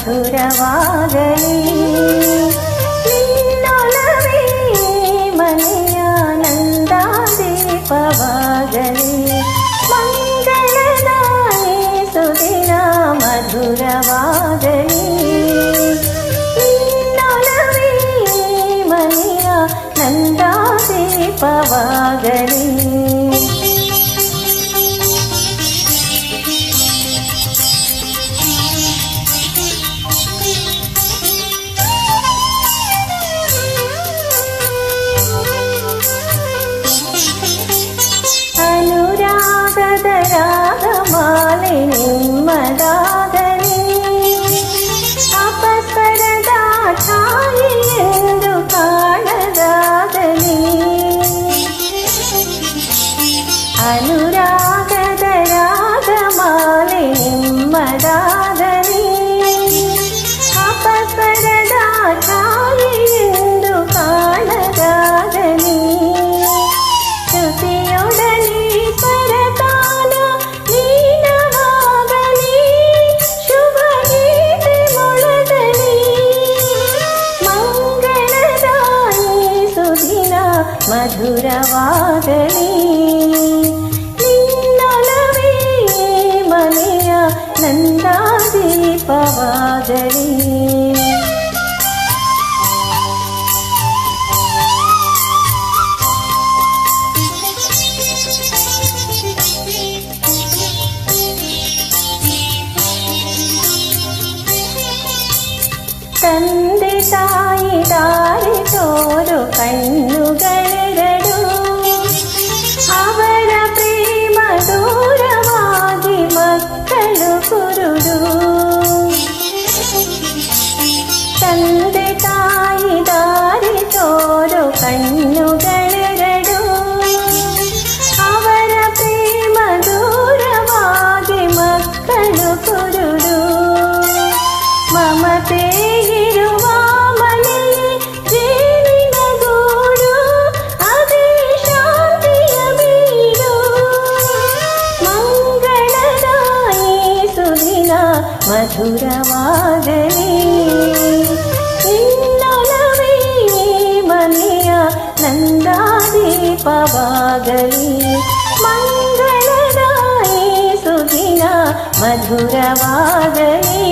ಮಧುರವಾಗಲಿ ನಿನ್ನೊಲವೇ ಮನೆಯ ನಂದಾದೀಪವಾಗಲಿ ಮಂಗಳದಾಯಿ ಸುದಿನ ಮಧುರವಾಗಲಿ ನಿನ್ನೊಲವೇ ಮನೆಯ ನಂದಾದೀಪವಾಗಲಿ ರಾಗಮಾಲೆ ನಿಮ್ಮದಾಗಲಿ ಅಪಸ್ವರದ ಛಾಯೆ ಎಂದು ಕಾಣದಾಗಲಿ ಅನುರಾಗದ ರಾಗಮಾಲೆ ನಿಮ್ಮದಾಗಲಿ ಅಪಸ್ವರದ ಛಾಯೆ ಎಂದು ಕಾಣದಾಗಲಿ ಶ್ರುತಿಯೊಡನೆ ಮಧುರವಾಗಲಿ ನಿನ್ನೊಲವೇ ಮನೆಯ ನಂದಾದೀಪವಾಗಲಿ ತಂದೆ ತಾಯಿ ದಾರಿ ತೋರು ಕಣ್ಣುಗಳೆರಡು ಅವರ ಪ್ರೇಮ ದೂರವಾಗಿ ಮಕ್ಕಳು ಕುರುಡು ತಂದೆ ತಾಯಿ ದಾರಿ ತೋರು ಕಣ್ಣುಗಳೆರಡು ಅವರ ಪ್ರೇಮ ದೂರವಾಗಿ ಮಕ್ಕಳು ಕುರುಡು ಮಮತೆ ಮಧುರವಾಗಲಿ ನಿನ್ನೊಲವೇ ಮನೆಯ ನಂದಾದೀಪವಾಗಲಿ ಮಂಗಳದಾಯಿ ಸುದಿನ ಮಧುರವಾಗಲಿ